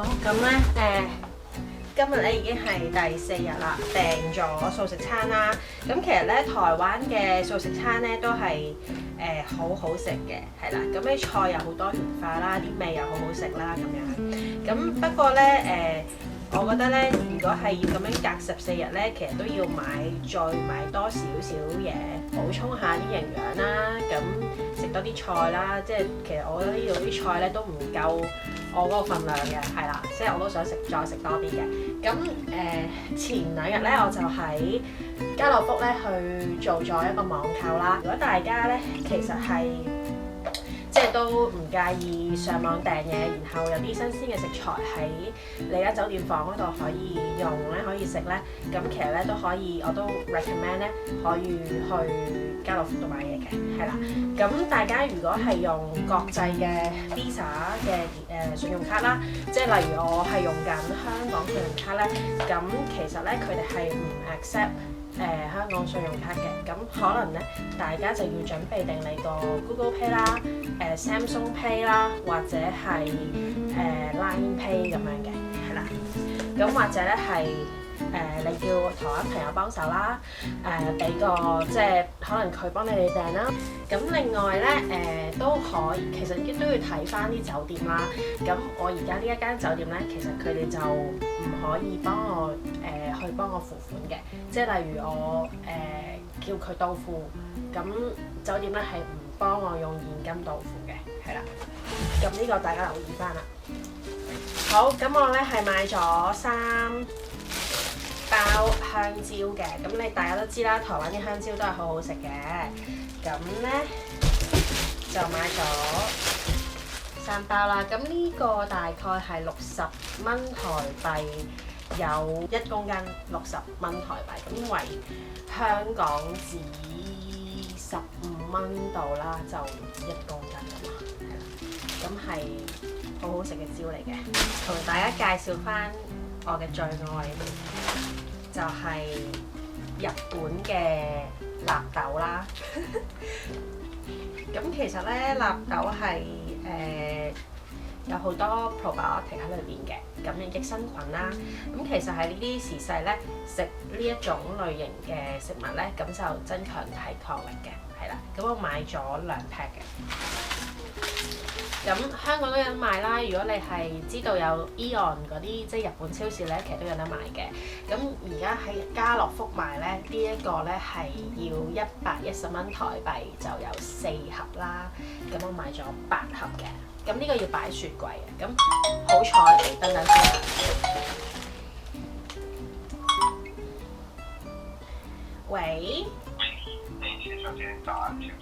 好咁咧今日咧已經係第4日啦，訂咗素食餐啦。咁其實咧，台灣嘅素食餐咧都係好好食嘅，係啦。咁啲菜又好多元化啦，啲味又好好食啦咁樣。咁不過咧我覺得咧，如果係要咁樣隔14日咧，其實都要再買多少少嘢，補充下啲營養啦。咁食多啲菜啦，即係其實我覺得呢度啲菜咧都唔夠我嗰個份量嘅，係啦，即係我都想再食多啲嘅。咁前2日咧，我就喺家樂福咧去做咗一個網購啦。如果大家咧其實係即係都唔介意上網訂嘢，然後有啲新鮮嘅食材喺你間酒店房嗰度可以用咧，可以食咧，咁其實咧都可以，我都 recommend 咧可以去家樂福度買嘢嘅，係啦。咁大家如果係用國際嘅 Visa 嘅信用卡啦，即係例如我係用緊香港信用卡咧，咁其實咧佢哋係唔 accept香港信用卡嘅，咁可能咧大家就要準備定你個 Google Pay 啦、Samsung Pay 啦，或者係Line Pay 咁樣嘅，係啦。咁或者咧係你叫台灣朋友幫手啦，俾個即係可能佢幫你哋訂啦。咁另外咧都可以，其實都要睇翻啲酒店啦。咁我而家呢一間酒店咧，其實佢哋就唔可以幫我去幫我付款嘅，即係例如我叫佢到付，咁酒店咧係唔幫我用現金到付嘅，係啦。咁呢個大家留意翻啦。好，咁我咧係買咗3包香蕉嘅，咁你大家都知啦，台灣啲香蕉都係好好食嘅。咁咧就買咗3包啦。咁呢個大概係60蚊台幣，有1公斤60蚊台幣，咁為香港紙15蚊度啦，就1公斤啊嘛，係啦。咁係好好食嘅蕉嚟嘅，同大家介紹翻我嘅最愛，就係日本嘅納豆啦。咁其實咧，納豆係有好多 probiotic 喺裏邊嘅，咁嘅益生菌啦。咁其實喺呢啲時勢咧，食呢一種類型嘅食物咧，咁就增強抵抗力嘅，係啦。咁我買咗2 pack 嘅。咁香港都有得賣啦。如果你係知道有 Eon 嗰啲，即係日本超市咧，其實都有得賣嘅。咁而家喺家樂福賣咧，呢一個咧係要110蚊台幣就有4盒啦。咁我買咗8盒嘅。咁呢個要擺雪櫃嘅。咁好彩，等等先。喂？謝小姐，早安，請問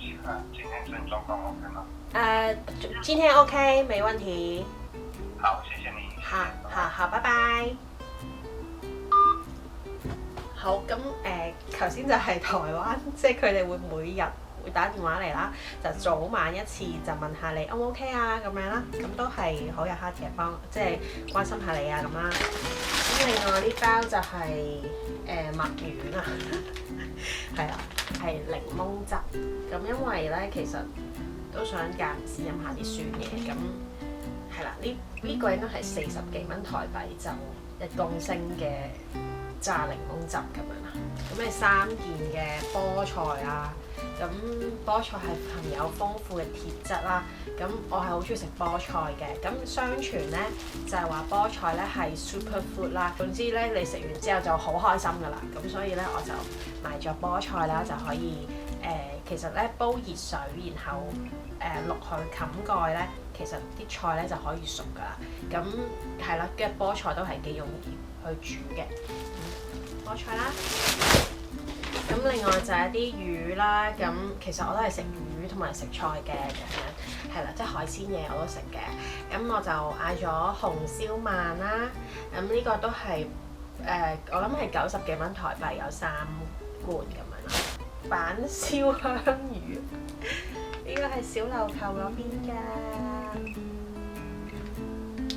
今天身體狀況 OK 嗎？今天 OK，沒問題。好，謝謝你。好，拜拜。好，咁頭先就係台灣，即係佢哋會每日會打電話嚟啦，就早晚一次就問下你 O 唔 OK 啊咁樣啦，咁都係好有 heart 嘅幫，即係關心下你啊咁啦。咁另外呢包就係蜜丸啊，係啊，係檸檬汁。咁因為咧其實都想間唔時飲下啲酸嘢，咁係啦，呢個應該係40幾蚊台幣就1公升嘅榨檸檬汁咁樣啦。咁你3件嘅菠菜啦，咁菠菜係含有豐富嘅鐵質啦。咁我係好中意食菠菜嘅。咁相傳咧就係話菠菜咧係 super food 啦。總之咧你食完之後就好開心噶啦。咁所以咧我就買咗菠菜啦，就可以其實咧煲熱水，然後落去冚蓋咧，其實啲菜咧就可以熟噶啦。咁係啦，跟住菠菜都係幾容易去煮嘅。菠菜啦。咁另外就係一啲魚啦，咁其實我都係食魚同埋食菜嘅咁樣，係啦，即係海鮮嘢我都食嘅。咁我就嗌咗紅燒鰻啦，咁呢個都係我諗係90幾蚊台幣有3罐咁樣啦。板燒香魚，呢個係小琉球嗰邊㗎。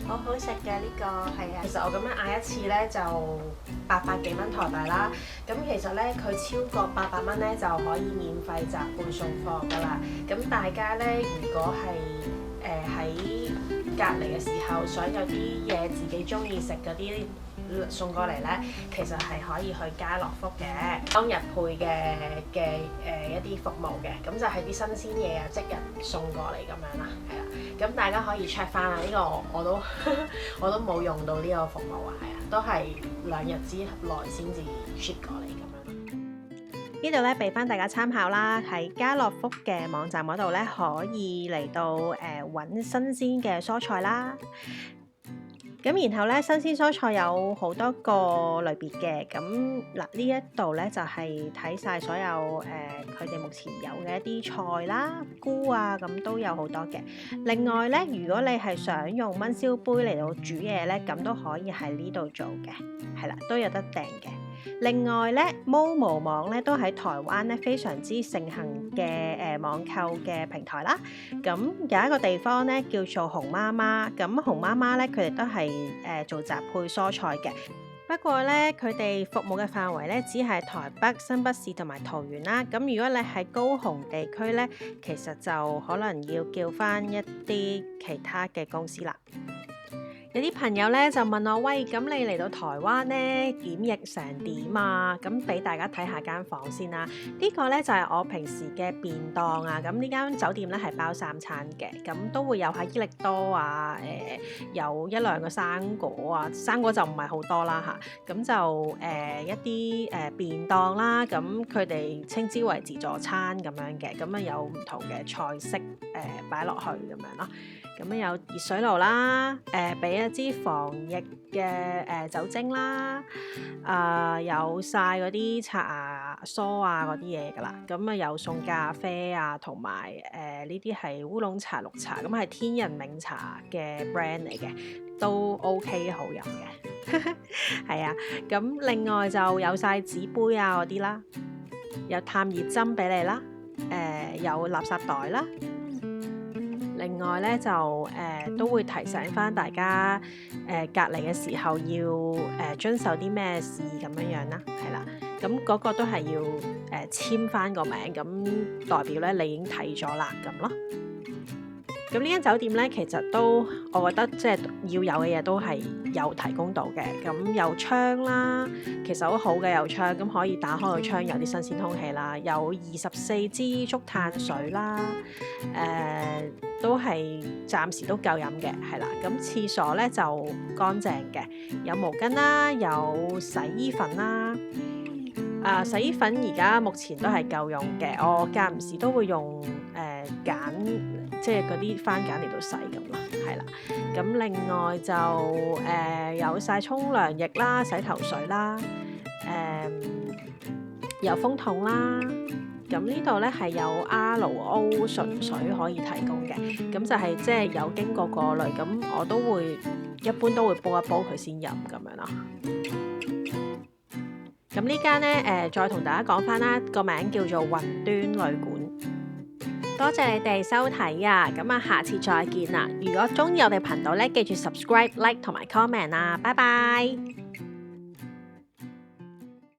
好好食嘅呢個係啊，其實我咁樣嗌一次咧就800幾蚊台幣啦。咁其實咧佢超過800蚊咧就可以免費集配送貨㗎啦。咁大家咧如果係喺隔離嘅時候想有啲嘢自己中意食嗰啲送過嚟咧，其實係可以去家樂福嘅當日配嘅一啲服務嘅，咁就係啲新鮮嘢啊，即日送過嚟咁樣啦，係啦，咁大家可以 check 翻啦，呢個我都我都冇用到呢個服務啊，係啊，都係2日之內先至 ship 過嚟咁樣。呢度咧俾翻大家參考啦，喺家樂福嘅網站嗰度咧可以嚟到揾新鮮嘅蔬菜啦。咁然後咧，新鮮蔬菜有好多個類別嘅，咁嗱呢一度咧就係睇晒所有佢哋目前有嘅一啲菜啦、菇啊，咁都有好多嘅。另外咧，如果你係想用燜燒杯嚟到煮嘢咧，咁都可以喺呢度做嘅，係啦，都有得訂嘅。另外咧，Momo 網咧都喺台灣咧非常之盛行嘅網購嘅平台啦。咁有一個地方咧叫做熊媽媽，咁熊媽媽咧佢哋都係做雜配蔬菜嘅。不過咧佢哋服務嘅範圍咧只係台北、新北市同埋桃園啦。咁如果你喺高雄地區咧，其實就可能要叫返一啲其他嘅公司啦。有啲朋友咧就問我，喂，咁你嚟到台灣咧檢疫成點啊？咁俾大家睇下間房先啦。呢個咧就係我平時嘅便當啊。咁呢間酒店咧係包3餐嘅，咁都會有喺益力多啊，有1-2個生果啊，生果就唔係好多啦嚇。咁就一啲便當啦，咁佢哋稱之為自助餐咁樣嘅，咁啊有唔同嘅菜式擺落去咁樣咯。咁樣有熱水爐啦，俾一支防疫嘅酒精啦，有晒嗰啲刷牙梳啊嗰啲嘢噶啦，咁啊有送咖啡啊，同埋呢啲係烏龍茶、綠茶，咁係天人茗茶嘅 brand 嚟嘅，都 OK 好飲嘅，係啊，咁另外就有晒紙杯啊嗰啲啦，有探熱針俾你啦，有垃圾袋啦。另外咧就都會提醒翻大家隔離嘅時候要遵守啲咩事咁樣啦，係啦，咁嗰個都係要簽翻個名，咁代表咧你已經睇咗啦咁咯。咁呢間酒店咧其實都我覺得即係要有嘅嘢都係有提供到嘅，咁有窗啦，其實好好嘅有窗，咁可以打開個窗有啲新鮮空氣啦，有24支竹炭水啦，都係暫時都夠飲嘅，係啦。咁廁所咧就乾淨嘅，有毛巾啦，有洗衣粉啦。洗衣粉而家目前都係夠用嘅，我間唔時都會用梘，即係嗰啲番梘嚟到洗咁啦，係啦。咁另外就有晒沖涼液啦、洗頭水啦，有風筒啦。咁呢度咧係有 RO 純水可以提供嘅，咁就係即係有經過過濾，咁我都會一般都會煲一煲佢先飲咁樣啦。咁呢間咧再同大家講翻啦，個名叫做雲端旅館。多謝你哋收睇啊！咁啊，下次再見啦。如果中意我哋頻道咧，記住 subscribe、like 同埋 comment 啊！拜拜。